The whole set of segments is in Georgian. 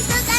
Noc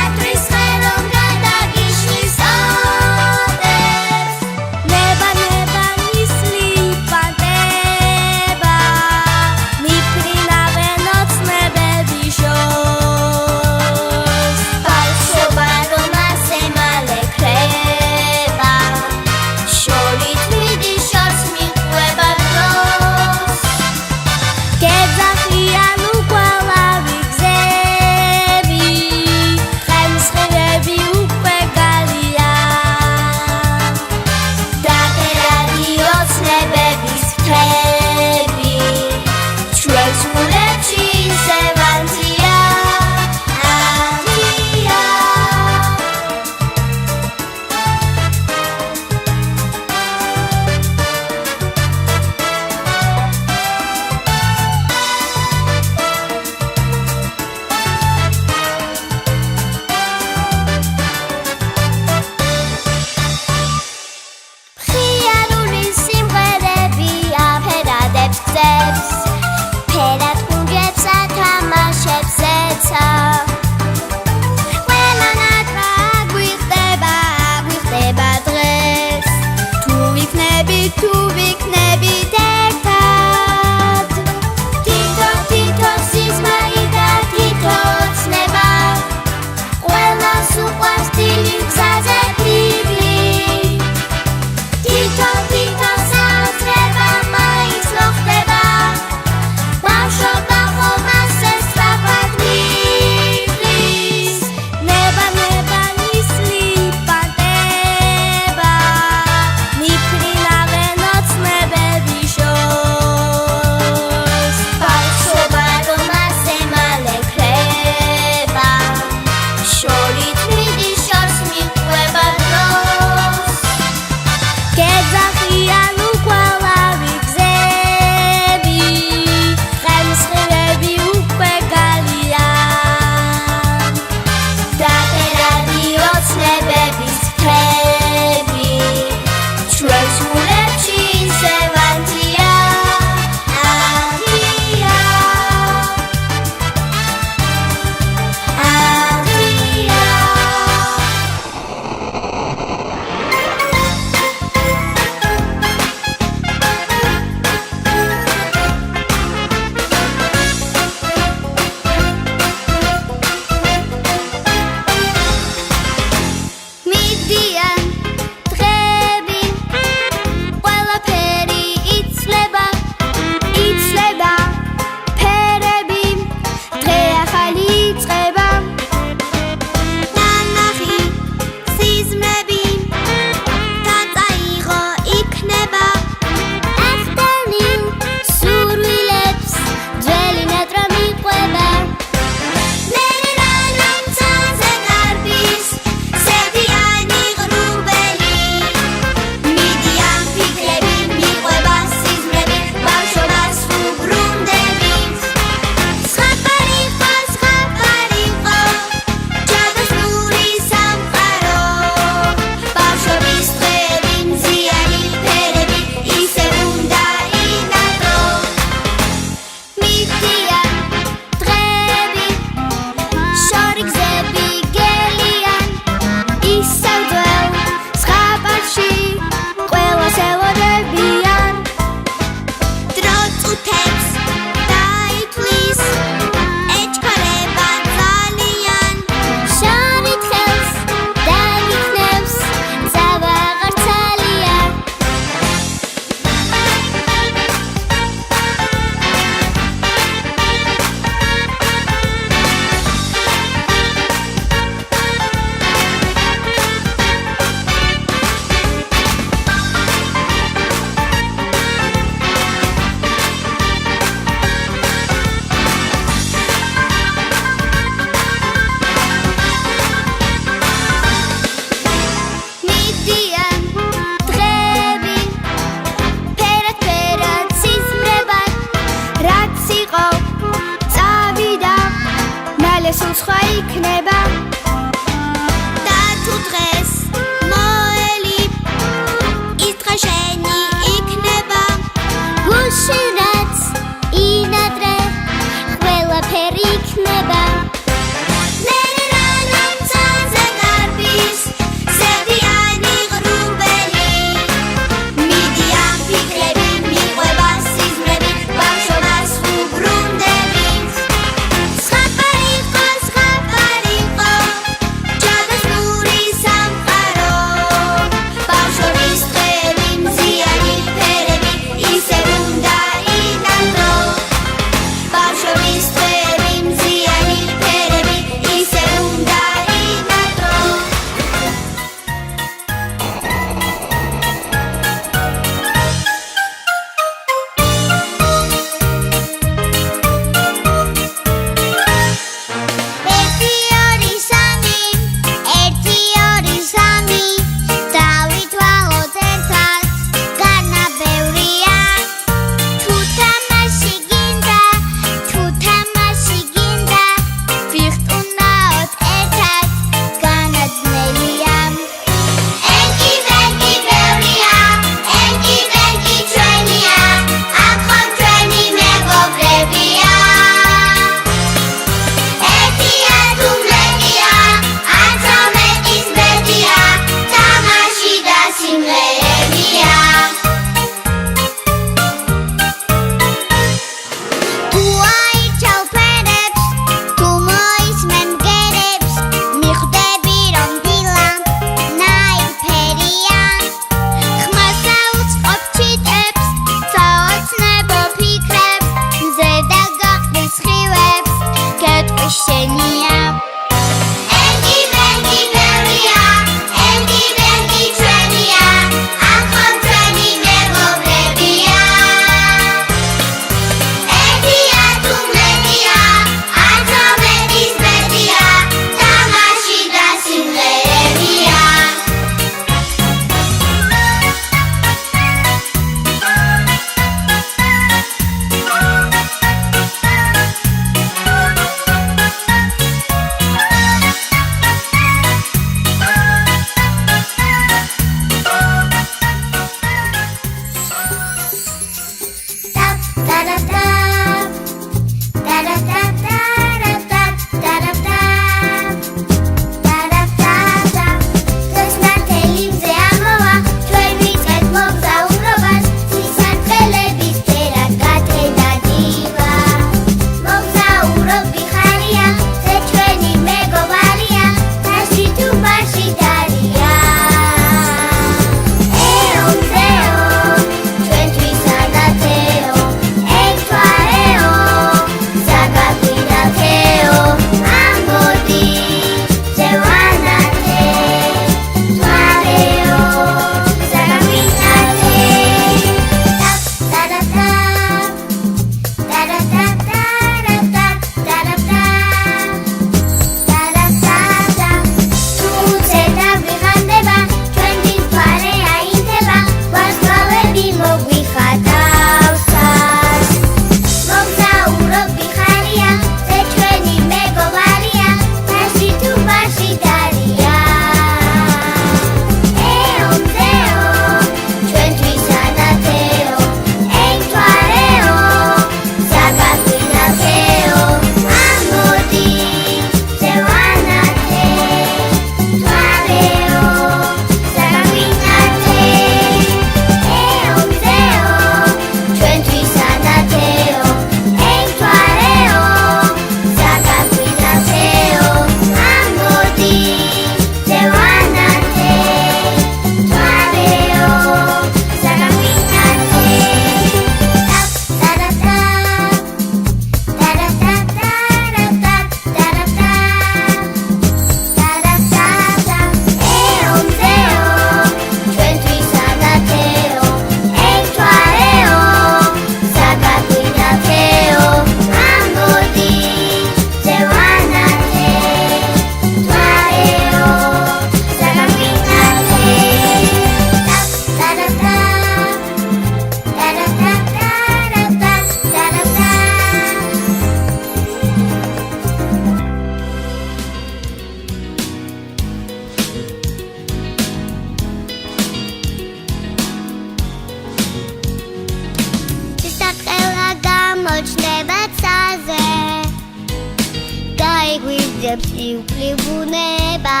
იღებს იუკლიბუნება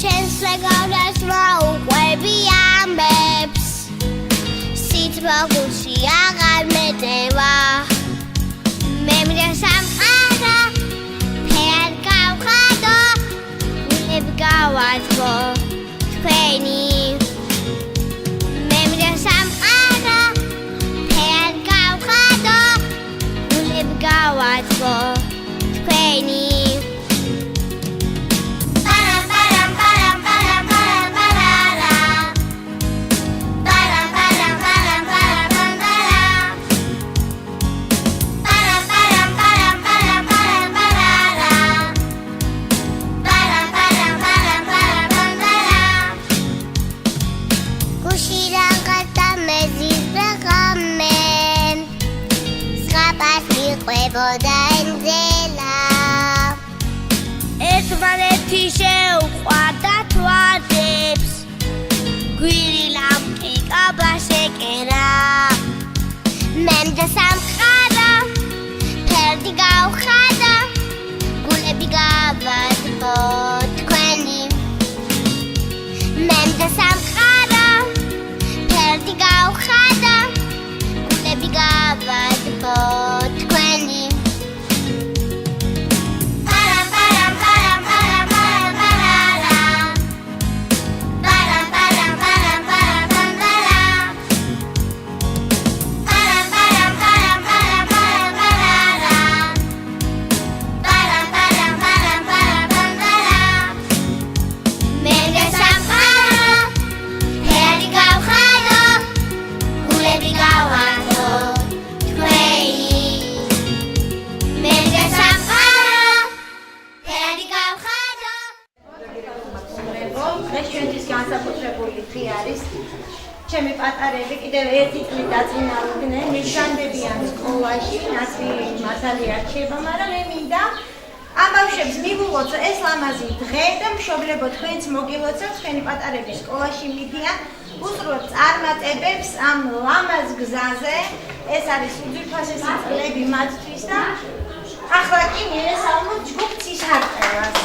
ჩემს ვეგავლას მოუყვები ამბებს სიტყვაში აღარ მეტევა მე მინდა სამყარო ფერ გავხადო გულები გავაწყო თქვენი მე მინდა სამყარო ფერ გავხადო გულები გავაწყო თქვენი ერთმანეთი შეუყვარდა თვალებს გვირი ლამპი კაბას ეკერა მე მინდა სამყარო ფერდი გავხადო გულები გავაწყო თქვენი მე მინდა სამყარო ფერდი გავხადო გულები გავაწყო თქვენი ჩემი პატარები კიდევ ერთი წლით დაწინაურდნენ მისანდებიან სკოლაში ნაცვლი მართალი არჩება, მაგრამ მე მინდა ამ ბავშვებს მივუღოთ ეს ლამაზი დღე და მშობლებო თქვენც მოგილოცავთ თქვენი პატარები სკოლაში მიდიან უსურვებთ წარმატებებს ამ ლამაზ გზაზე ეს არის უძვირფასესი წლები მათთვის და ახლა კი მიესალმოთ ჯგუფ ცისარტყელას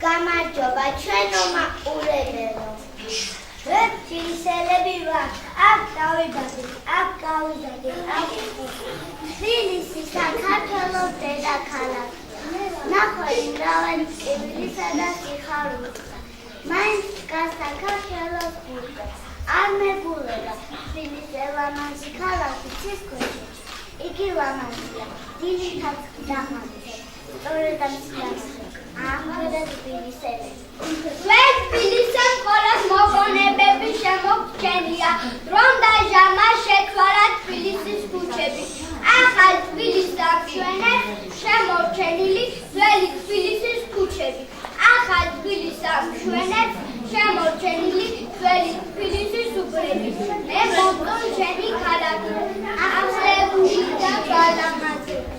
გამარჯობა ჩვენო მაყურებელო ჩვენ თბილისელები ვართ აქ დავიბადეთ აქ გავიზარდეთ აქ თბილისი საქართველოს დედაქალაქი ნახველი მრავალი ტკივილისა და სიხარულისა მაინც გასაკა ხელოსფურზე არ მეგულება თბილისის ელამანტი ქალაქი ცისქვეშ იგი ლამანტია დილითაც დაღმართზე სწორედ ამ სიამოვნებაში ამგვარად თბილისელი ვეთ თბილისის ყოლას მოგონებები შემოგჩენია რომ დაჟამა შექმარა თბილისის ქუჩები ახალ თბილისს ამშვენებს შემორჩენილი ძველი თბილისის ქუჩები ახალ თბილისს ამშვენებს შემორჩენილი ძველი თბილისის უბრები მე მომწონს ჩემი ქალაქი ახლებული და გალამაზებული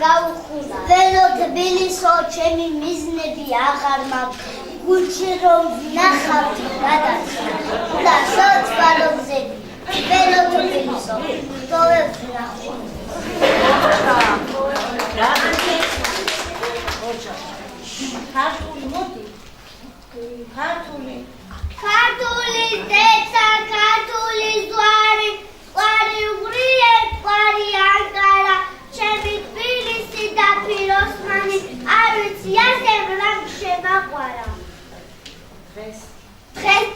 გაუხულა ველო თბილისო ჩემი მიზნები აღარ მაქვს გულში რომ ნახავდი გადაცდა და სოციალოზე ველო თბილისო დოვებს ნახო ქართული მოდი ქართული ზეცა ქართული ზვარი ყვარი უღრიე ყვარი ანკარა ჩემი თბილისი და ფიროსმანი არ ვიცი ასევ რა შემაყვარა დღეს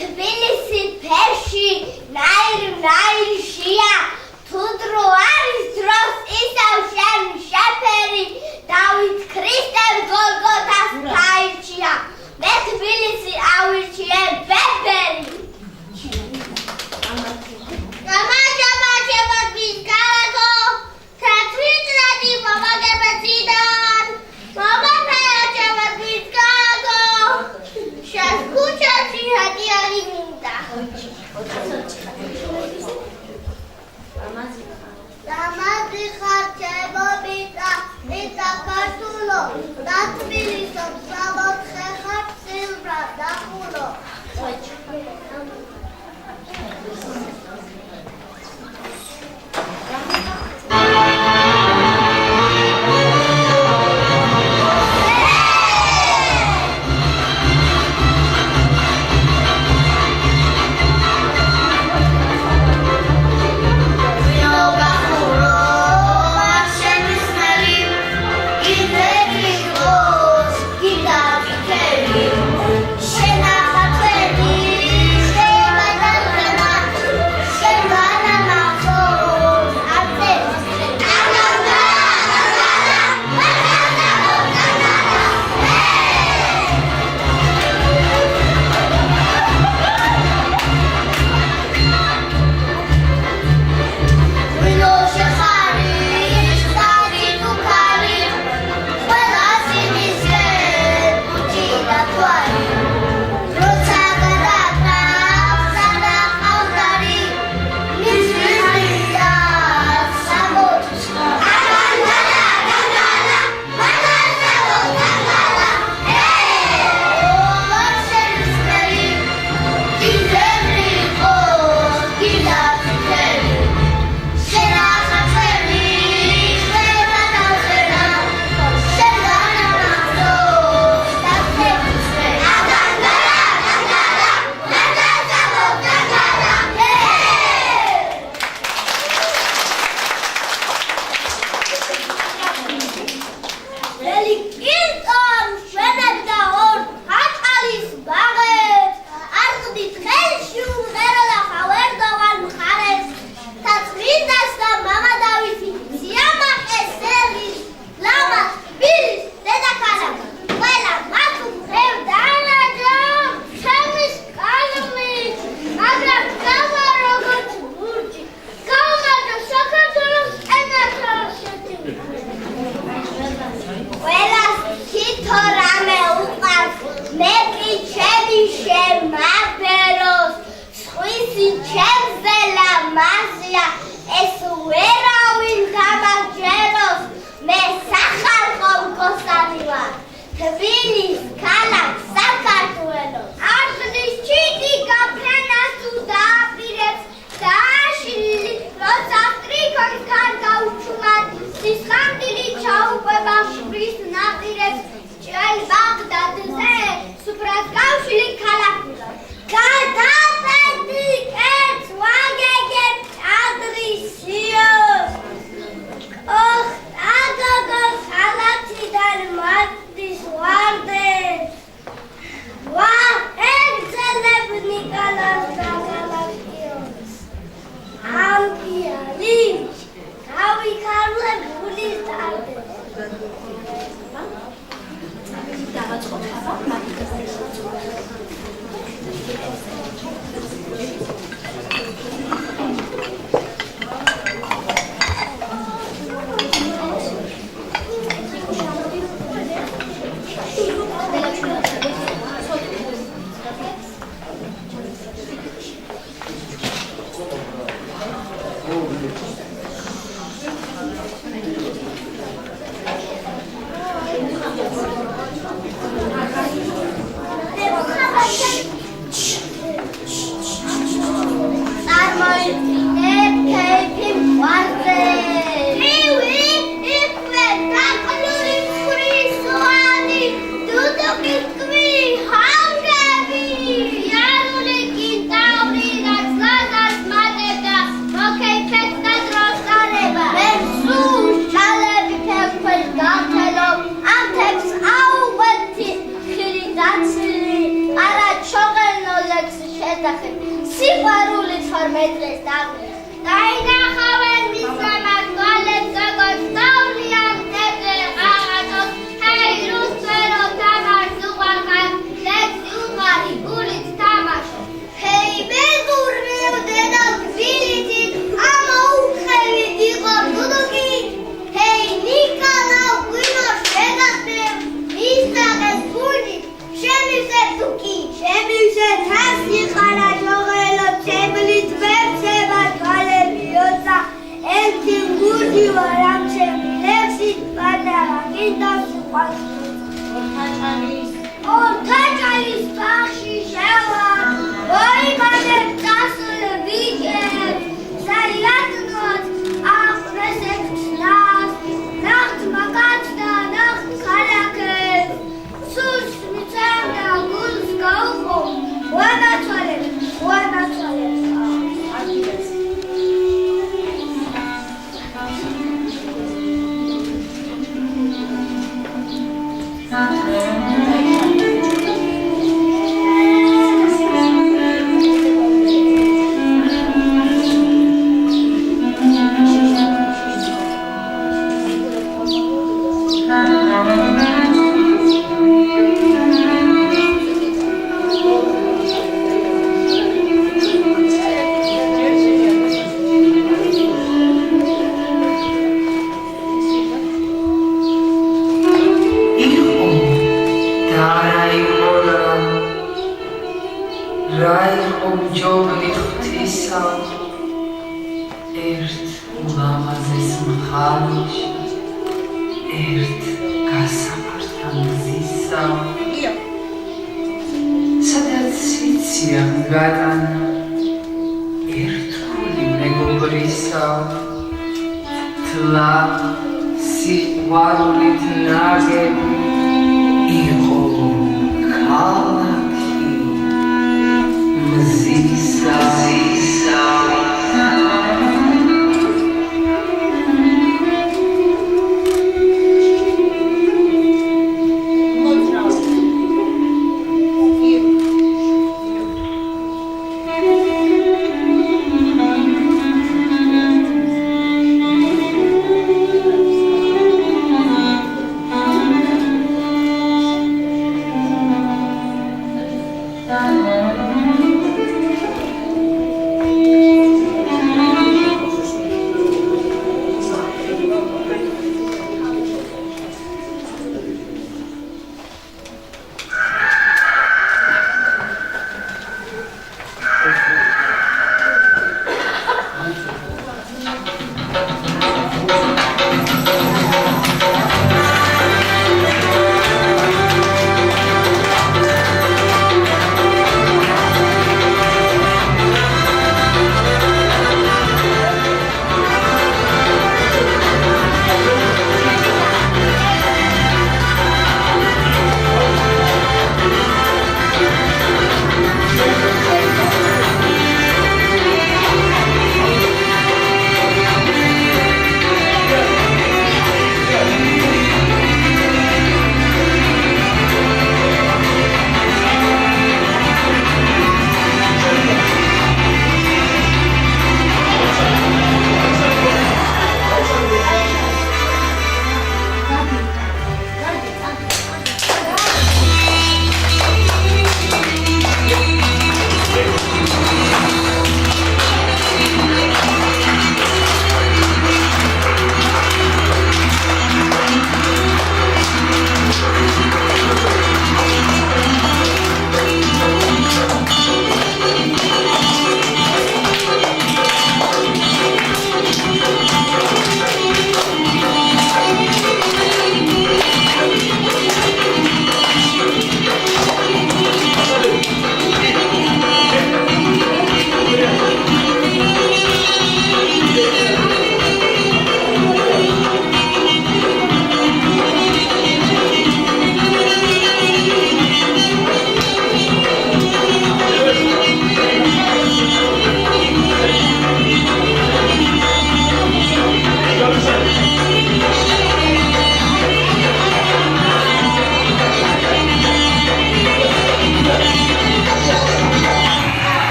თბილისი ფერში ნაირშია თუ დრო არის დროს ისევ შენ შეფერი დავით ქრისტეს გოლგოთას დაირჩია მე თბილისი ავირჩიე ბებერი Kita ორთაჭალის ბაღში შევა ოიგანებ წასულ ვიჯებს საიათნოთ აღვრესებს ნას ნახთ მაგაც და ნახთ ქალაქებს სულს მიცემდა გულს გაუხო ვანაცვალებს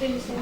Tbilisi,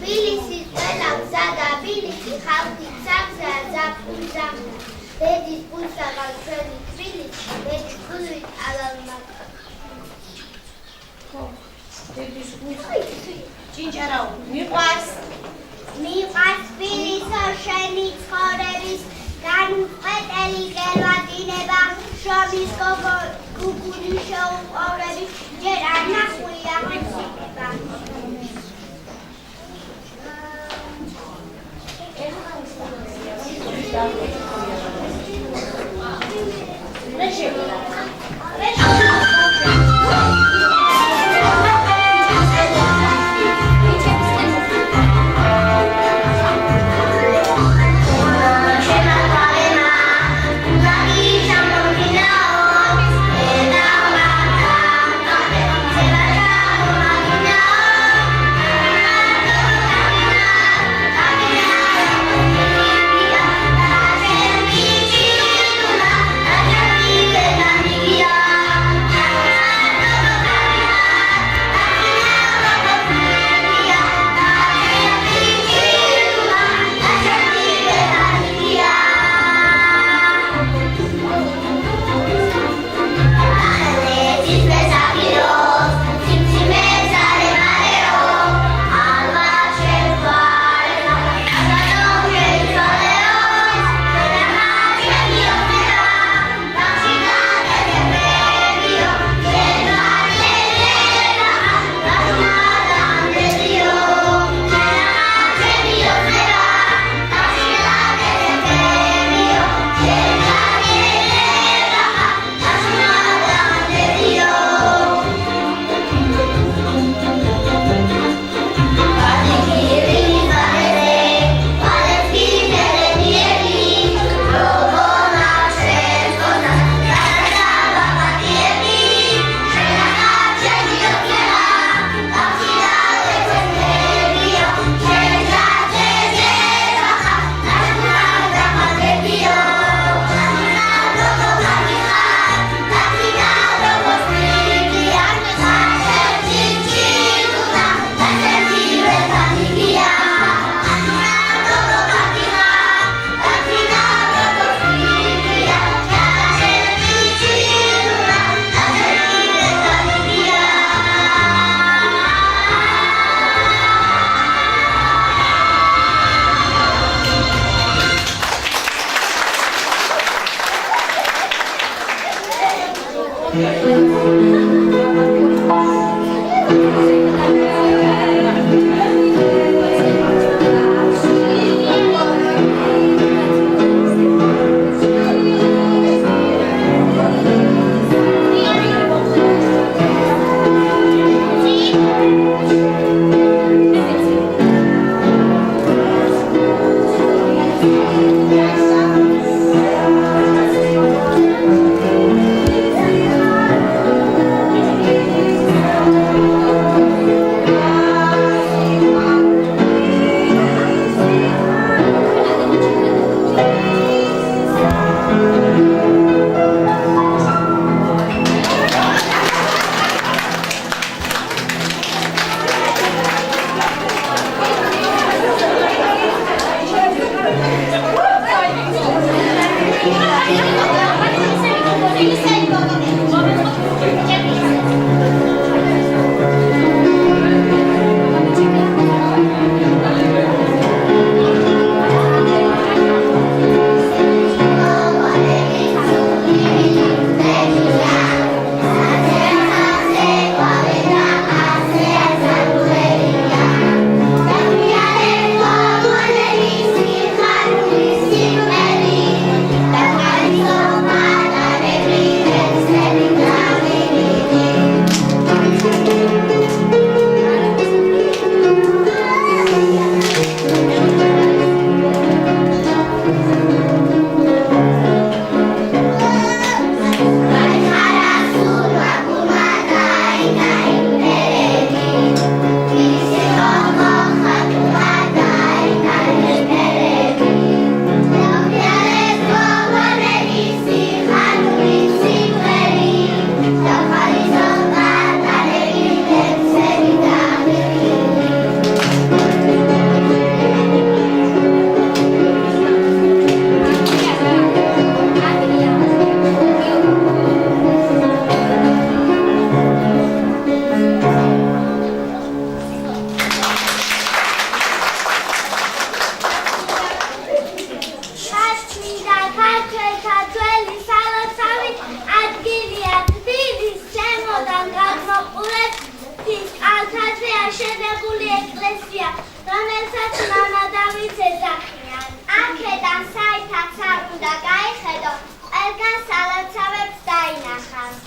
თბილისის ყველა გზა და ბილისი ხალხი ცაგზაა ზაფხულზა დედის ბულსაღალ ჩვენი თბილისი მეჩხლვით ალალმაკ დედის ბულსაღალ ჭინჭარაო მიყვარს თბილისო შენი ცხოვრების განუწყვეტელი გელვადინება შრომის გუგული შეუპოვრები ჯერ არ ნახულია მოციქება კალთაზე აშენებული ეკლესია, რომელსაც მამა დავით ეძახიან. აქედან საერთოდ არ უნდა გაიხედო, ყველგან სალოცავებს დაინახავს.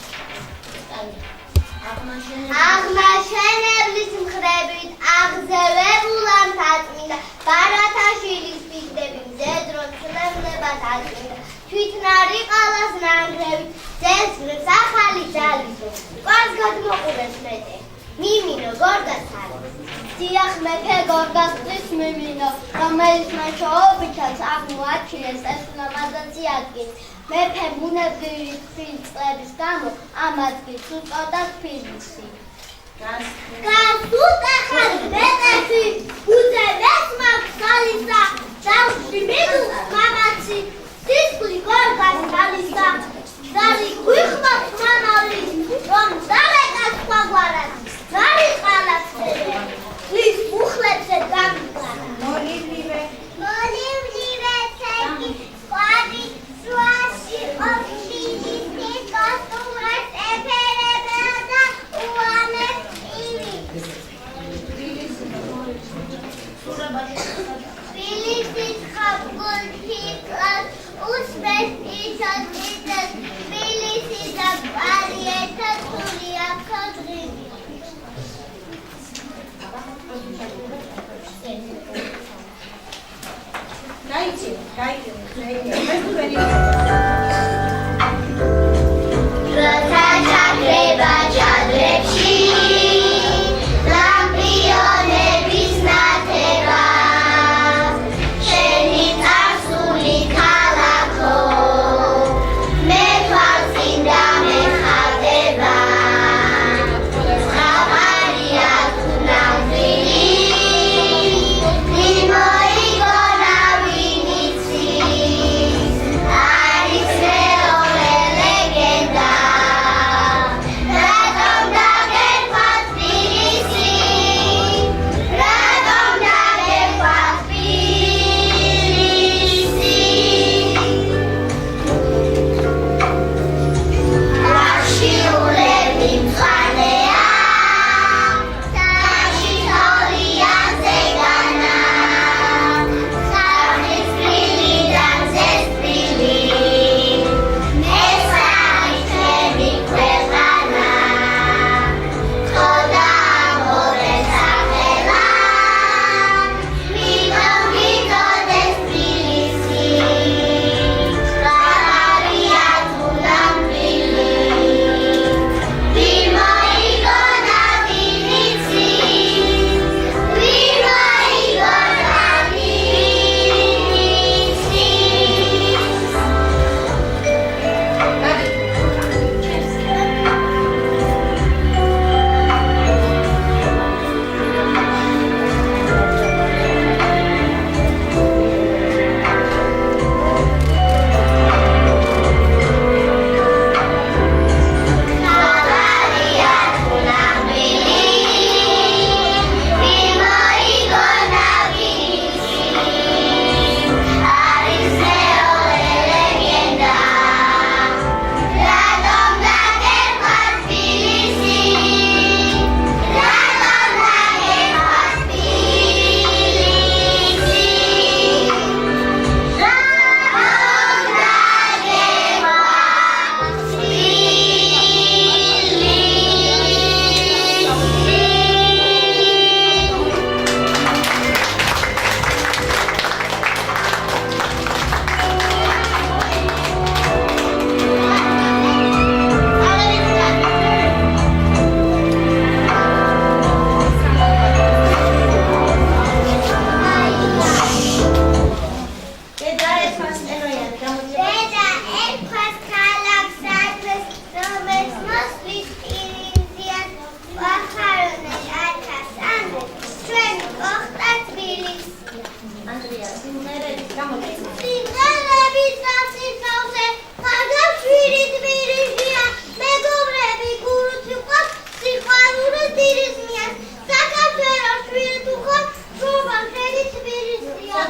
აღმაშენებლის მხრებით აღზევებულა მთაწმინდა ბარათაშვილის ფიქრები მზედრო ცნებლებად აწმინდა. თვითნარი ყალას ნანგრევით ძესგრებს ახალი ძალისო. კვარს გადმოყურეს მეტე, მიმინო გორგას არის. დიახ მეფე გორგასტრის მიმინო, რომელიც მეჩოობითაც აღმოაჩინეს ესლამაზაცი ადგილს. მეფე ბუნებრივი წყლების გამო ამ ადგილს უწოდა თბილისი. გასუტახად მეტეხი უძებეს მაქვს ხალისა, დავში მიდუხ მამაცი, სისხლი გორგას ხალისა, ზარი გვიხმოთ მამავლის, რომ დავეკას ქვაგვარად, ზარი ყალაფსებე, ლის მუხლებზე გამიგარა. მოლიბლივე ცეკი, ყვარი, სვაში, ოფშინის კოსტუმრად ეფერებდა და უამეს ივი. თბილისის ხაბგულთიკლას უსმეს ისოთიცეს, თბილისი და ყვარი ერთად სულია ქოდღივი. როცა ჩაქრება ჭადრებში ლამპიონების ნათება, შენი წარსული ქალაქო მე თვალწინ დამეხატება. ზღაპარია თუ ნამდვილი, მიმოიგონა ვინ იცის, არის მეორე ლეგენდა. რატომ დაგერქვა თბილისი, რატომ დაგერქვა თბილისი. რაშიულები მწვანეა, საჩი თოვლიან ზეგანა, ხალხის თბილიდან ზესტბილი, მესაიჩები ქვეყანა. ხოდა ამორეს სახელად, მიტომ გიწოდეს თბილისი. ზღაპარია თუ ნამდვილი, ვინ მოიგონა ვინ იცის, ვინ მოიგონა ვინ იცის. ზღაპარია თუ ნამდვილი, ვინ მოიგონა ვინ იცის, არის მეორე ლეგენდა. რატომ დაგერქვა თბილისი, რატომ დაგერქვა თბილისი. რატომ დაგერქვა დედა ერთმანს წეროიანი გამოძიება. დედა ერქვას ქალაქს ადრეს, რომელიც მოსვლის პირინზიან ვახარონე ათას ანდრეს, ჩვენი ოხტა თბილისი. ანდრია სიმღერების გამოძიება. სიმღერების სასიხაოზე ხარდამშვილი თბილისია, მეგობრები გურუთი ყავს, სიყვარული დირიზმიან, საქართველოს შვილი თუ ხარ, შრომა მთელი თბილისია.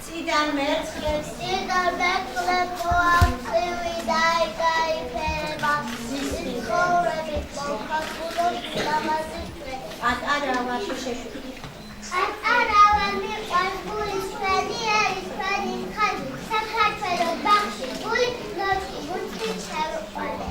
წიდან მერცხლებს წიდან მერცხლებს მოაქცევი დაიკაიფერება, სიცხოვრებით მოხახულობს ლამაზი წრე. პატარა ვარ შეშვი. პატარა ვარ მიყვარს გულის ჩვენი ერის ჩვენი ხადი საქართველოს ბაღში გული ნოჭი გულში ჩავყვარე.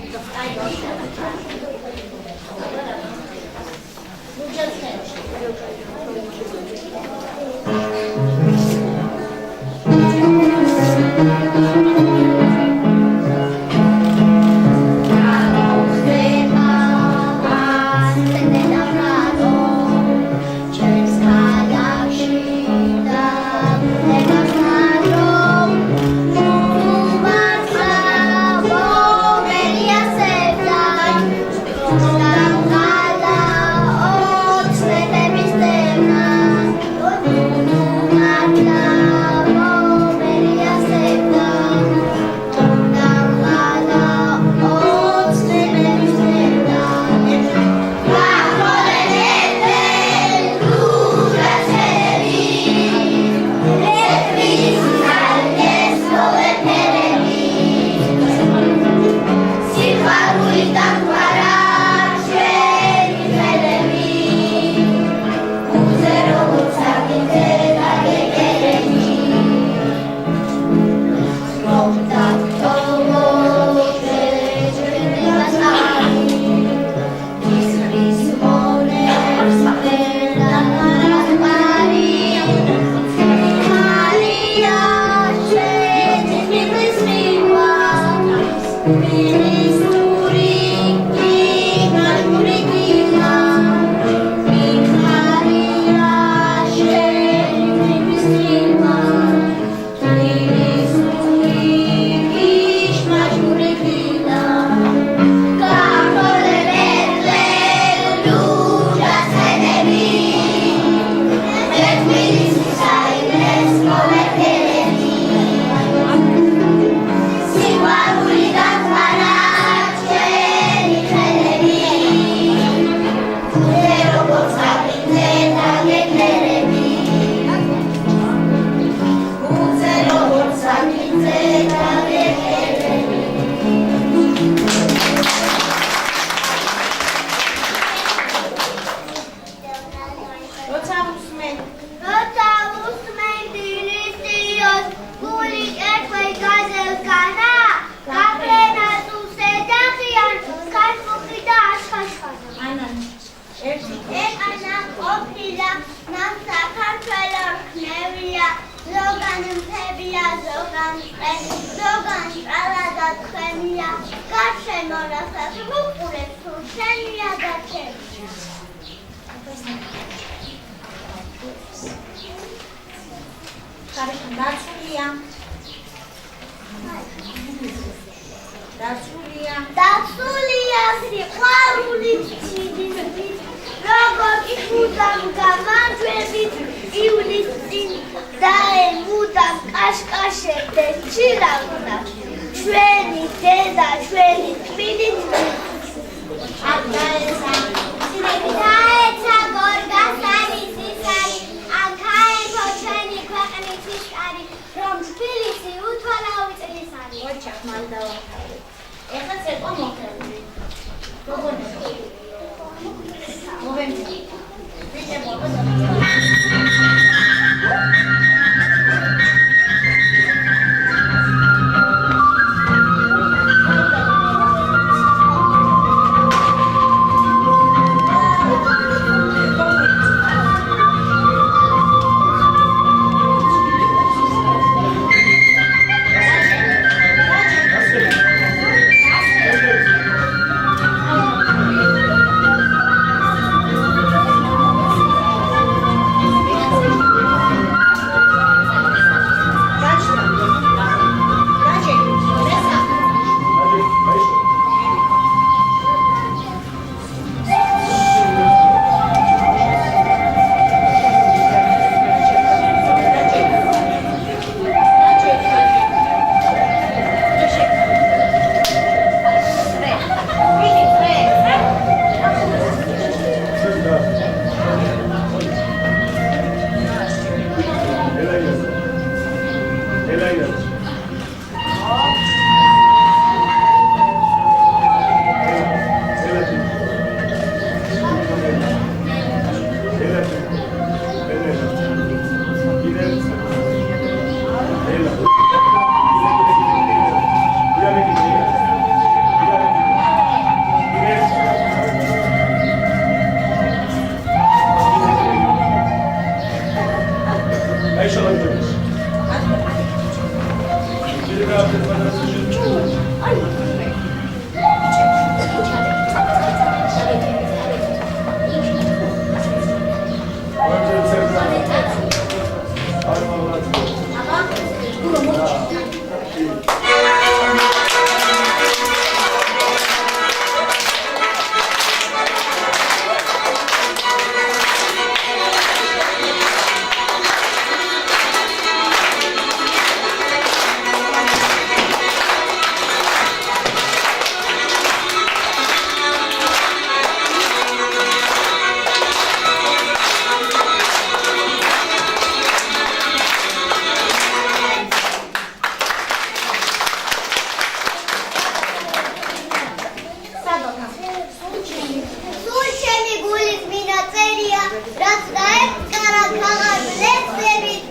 რაც დაეპყრა ქაღალდლეცებით,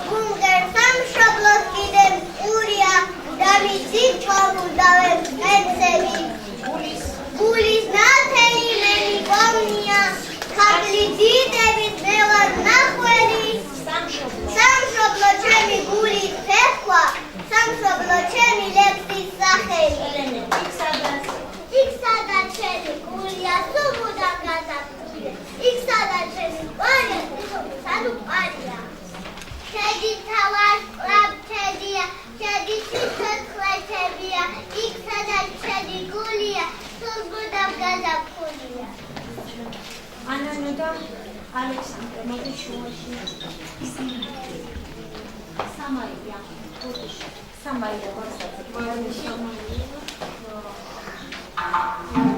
ბუნკერ სამშობლოს კიდევ ყურია და მისი ჩამუდავენ ყენцები. გულის ნათელი მე მიგონია, ხაბლი დიდებით მე ვარ ნახველი. სამშობლო ჩემი გულის ფეხვა, სამშობლო ჩემი ლექსის სახელი. იქ სადაც ჩემი გულია, სულმუდამ გაზაფხულია. იქ სადაც ჩემი კვარია, სანუ კვარია. შედი თავას კლაპჩედია, შედი ციცოცხლეთებია. იქ სადაც ჩემი გულია, სულმუდამ გაზაფხულია. ანანო და ალექსანდრე მოდი შუაში. სამაია, ხუთი. სამაია ვასწავლე. Thank you.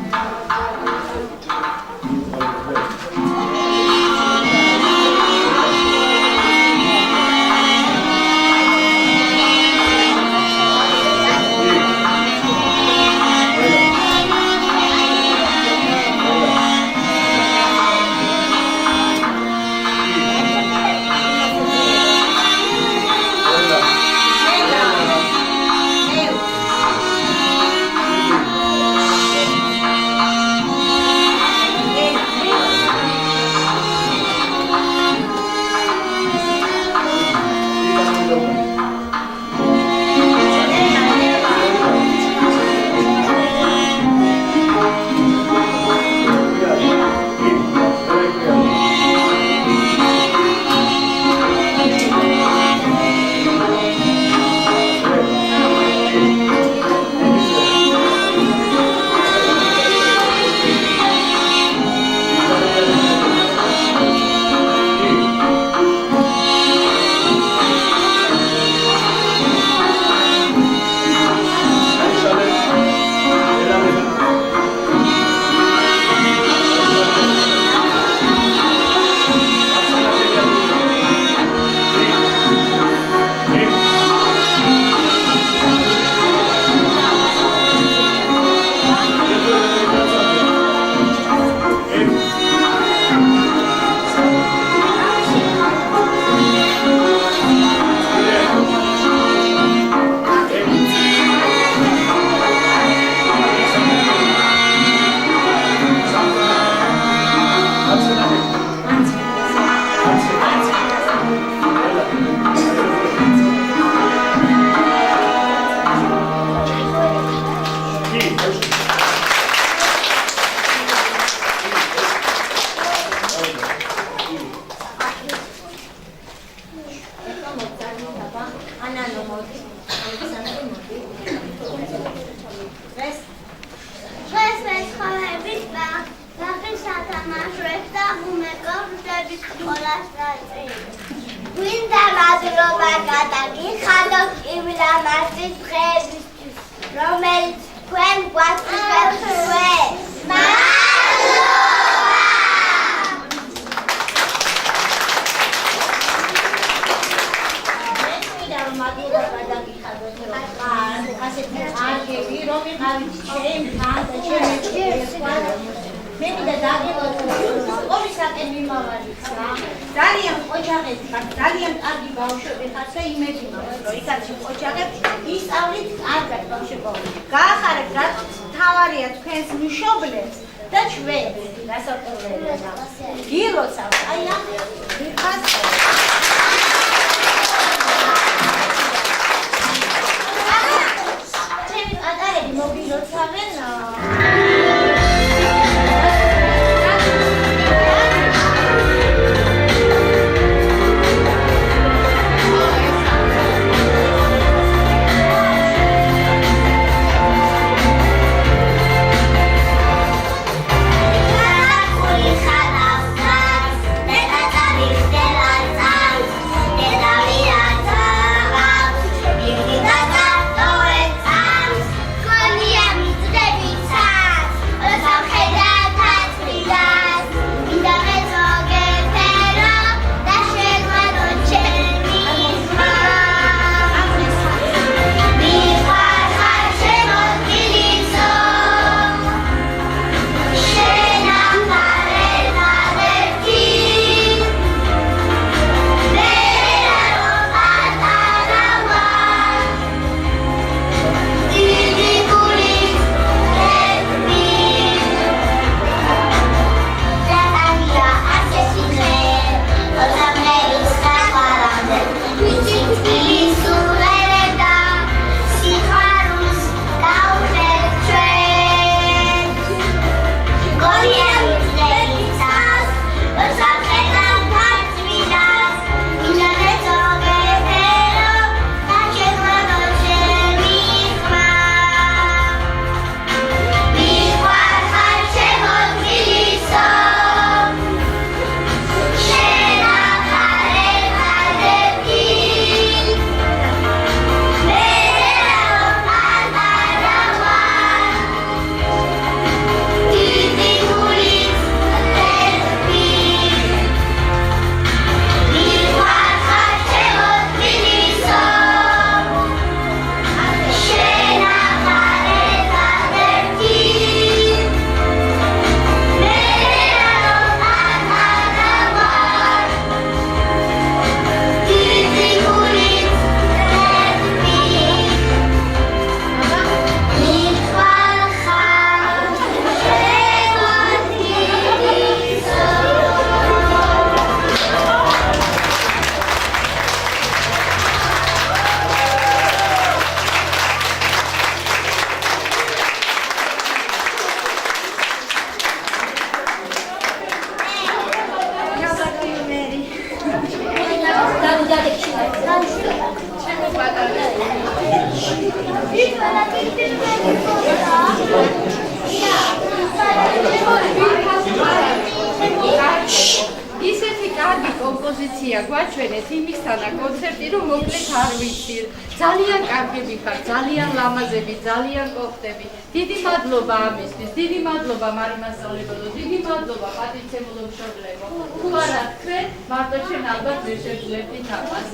კომპოზიცია გვაჩვენეთ იმისთანა კონცერტი, რომ მოკლედ არ ვიცით. ძალიან კარგები ხარ, ძალიან ლამაზები, ძალიან კოფტები. დიდი მადლობა ამისთვის, დიდი მადლობა მარი მასწავლებელო, დიდი მადლობა პატივცემულო მშობლებო. თუ არა თქვენ, მარტო შენ ალბათ ვერ შეგძლებდით ამას.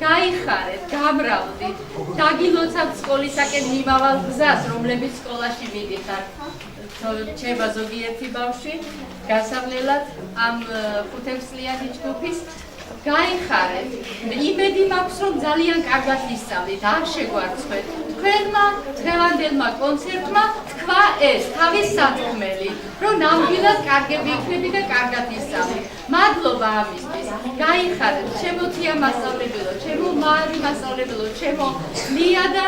გაიხარეთ, გამრავლდით, დაგილოცავთ სკოლისაკენ მიმავალ გზას, რომლებიც სკოლაში მიდიხართ. რჩება ზოგიერთი ბავშვი გასავლელად ამ 5-წლიანი ჯგუფის. გაიხარეთ, იმედი მაქვს, რომ ძალიან კარგად ისწავლით, არ შეგვარცხვეთ. თქვენმა დღევანდელმა კონცერტმა თქვა ეს თავის სათქმელი, რომ ნამდვილად კარგები იქნები და კარგად ისწავლით. მადლობა ამისთვის. გაიხარეთ, ჩემო თია მასწავლებელო, ჩემო მარი მასწავლებელო, ჩემო ლია და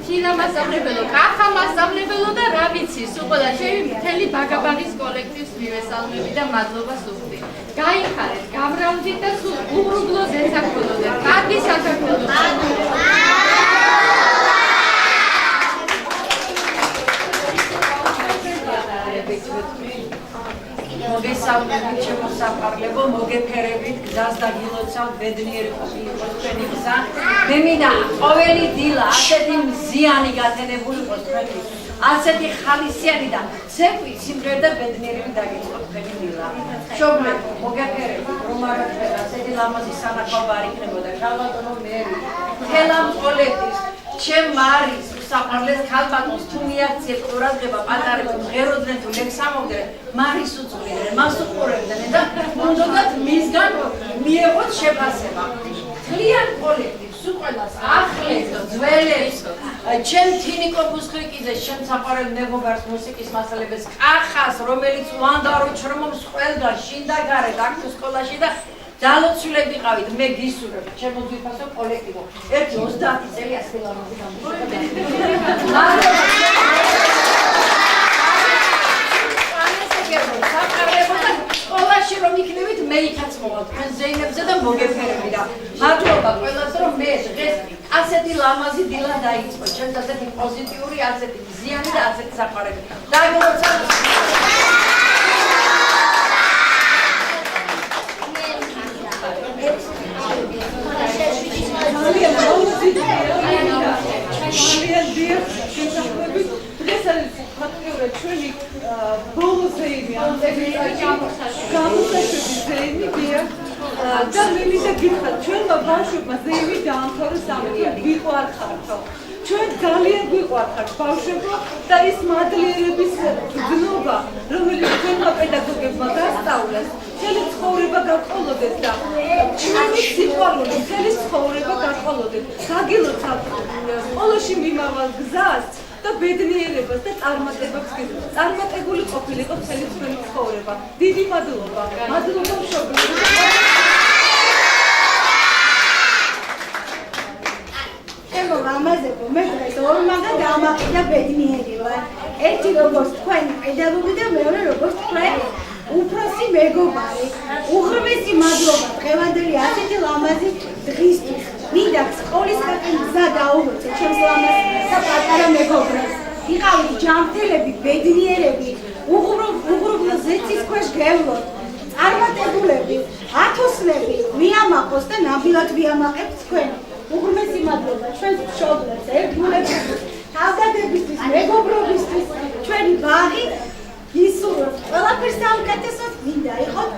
თინა მასწავლებელო, კახა მასწავლებელო და რა ვიცი, სულ ყველა ჩემი მთელი ბაგაბაღის კოლექტივს მივესალმები და მადლობას უხდი. გაიხარეთ, გამრავლდით და სულ უღრუბლოდ ესაქმნოდეთ. კარგი საქართველოს. მოგესალმებით ჩემო საფარლებო, მოგეფერებით გზას და გილოცავთ ბედნიერი ყოფილიყოს თქვენი გზა. მე მინდა ყოველი დილა ასეთი მზიანი გათენებული იყოს თქვენი, ასეთი ხალისიანი და ცეკვი სიმღერა და ბედნიერები დაგიწყოთ თქვენი დილა. მშობლებო, მოგეფერებით რომ არაჩვენ ასეთი ლამაზი სანახაობა არ იქნებოდა ქალბატონო მერი, თელა მკოლექტივს, ჩემ მარის საფარლეს ქალბატონს თუ მიაქციეთ ყურადღება პატარებო მღეროდნენ თუ ლექსამობდნენ მარის უწვლიდნენ, მას უყურებდნენ და უნდათ მისგან მიეღოთ შეფასება. მთლიან კოლექტივს უყველას ახლეს ძველებს ჩემ თინიკო ბუსხლიკიძეს, ჩემ საყვარელ მეგობარს მუსიკის მასწავლებელს კახას, რომელიც უანდარო ჩრომობს ყველგან შინდაგარეთ აქ სკოლაში და დალოცულები ყავით, მე გისურვებ, ჩემო ძვირფასო კოლექტივო. 1-30 წელი ასეთი ლამაზი სკოლაში რომ იქნებით, მე იქაც მოვალ თქვენ ზეინებზე და მოგეფერები და მადლობა ყველას, რომ მე დღეს ასეთი ლამაზი დილა დაიწყო, ჩემს ასეთი პოზიტიური, ასეთი მზიანი და ასეთი საყვარელი. დაგილოცავთ. ჩვენი ბოლო ზეიმი ამ გამოსაშვების ზეიმია და მე მინდა გითხრათ, ჩვენმა ბავშვებმა ზეიმი დაამთავრა სამყარო, ვიყვარხართო. ჩვენ ძალიან გვიყვარხართ ბავშვებო და ის მადლიერების გზნობა, რომელიც ჩვენმა პედაგოგებმა გასწავლეს, მთელი ცხოვრება გაყოლოდეს და ჩვენი სიყვარული მთელი ცხოვრება გაყოლოდეს. გაგილოცავთ სკოლაში მიმავალ გზას და ბედნიერებას და წარმატებებს გიძღოთ. წარმატებული ყოფილიყო მთელი თქვენი ცხოვრება. დიდი მადლობა. მადლობა მშობლებო. ჩემო მამაზებო, მე დღეს ორმაგა დამაყიდა ბედნიერი ვარ. ერთი როგორც თქვენი პედაგოგი და მეორე როგორც თქვენ უფროსი მეგობარი. უღრმესი მადლობა დღევანდელი ასეთი ლამაზი დღისთვის. მინდა სკოლისკენ გზა დაუღწე ჩემს ლამაზ და პატარა მეგობრებს. იყავით ჯანმრთელები, ბედნიერები, უღრუბლო ზეცის ქვეშ გევლოთ. წარმატებულები, ათოსლები, ვიამაყოს და ნამდვილად ვიამაყებთ თქვენ. უღრმესი მადლობა ჩვენს მშობლებს, ერთგულებისთვის, თავდადებისთვის, მეგობრობისთვის, ჩვენი ბაღი გისურვებთ. ყველაფერს საუკეთესოდ მინდა იყოთ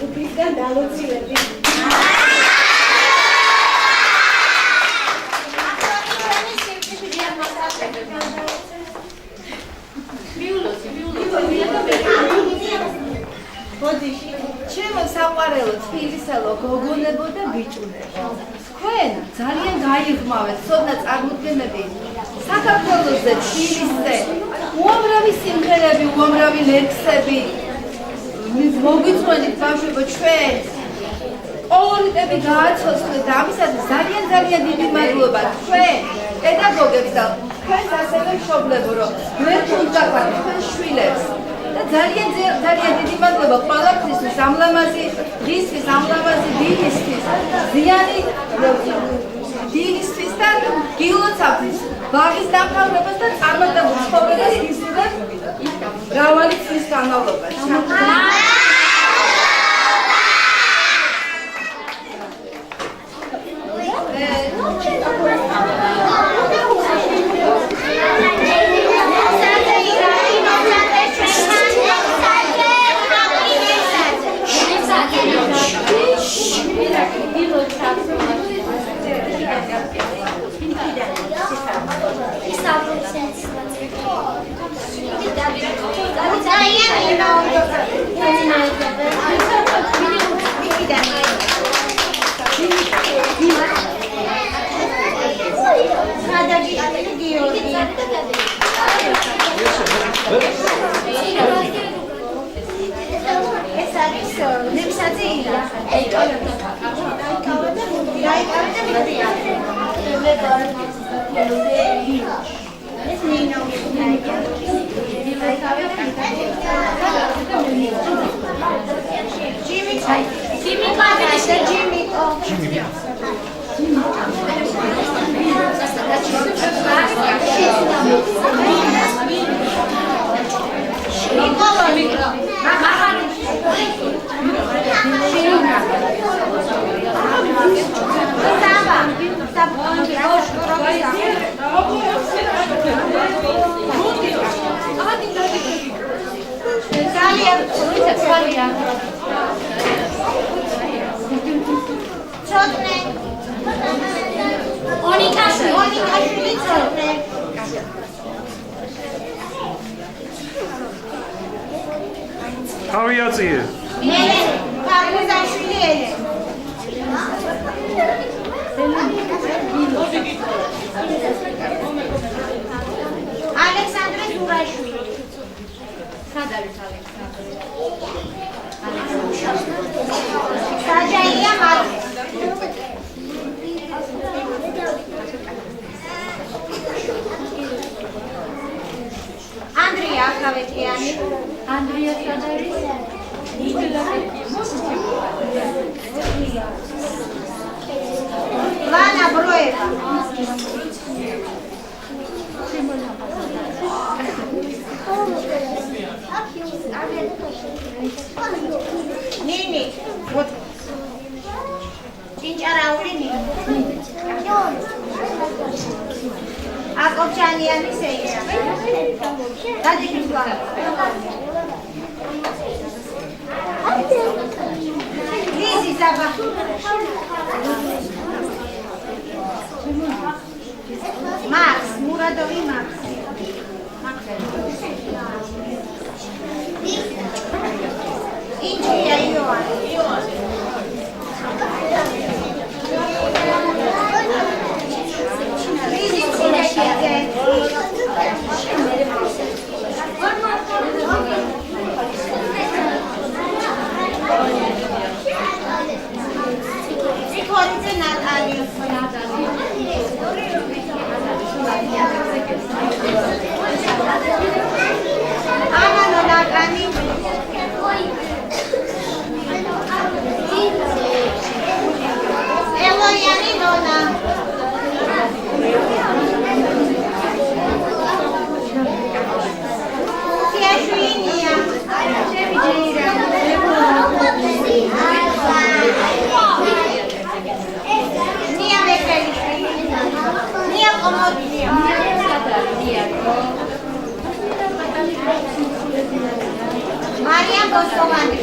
უფლისგან დალოცილები. ბოდიში, ჩემო საყვარელო თბილისელო გოგონებო და ბიჭუნებო. თქვენ ძალიან გაიღმავეთ ცოდნა წარმოდგენები საქართველოსზე, თბილისზე. უამრავი სიმღერები, უამრავი ლექსები. მოგვიწვენით ბავშვებო ჩვენ. კოლორიტები გააცოცხლეთ და ამისათვის ძალიან დიდი მადლობა თქვენ პედაგოგებს და თქვენს ასევე მშობლებო, რომ გვერდით გაყვართ თქვენ შვილებს. და ძალიან დიდი მადლობა ყველაფრისთვის, ამ ლამაზი დღისთვის, ამ ლამაზი დილისთვის, ზიანი დილისთვის და გილოცავთ ბაღის დამთავრებას და წარმატებულ ცხოვრებას გისურვებთ მრავალი წლის განმავლობაში. მარია ნინო ეს არის ნებსაძეია. ეს ნინო. Jimmy, Aviație. Alexandre Durașvili. სად არის ალექსანდრე? Sajaia Marques. Andria Kavetiani. ანდრია სად არის? Lana Broeva. Nini. Cinčarauli Nini. Akopčaniani Seira. Tadžikistan. Lizi Zaba. Max, Muradovi Max. Inčija Ioan. Lizi Kulešice. Nikolice Natalija. Ana Nonagani. Eloyani Nona. Tiajuinia. Nia Mekelišvili. Nia Komodinija. Maria Bosovani.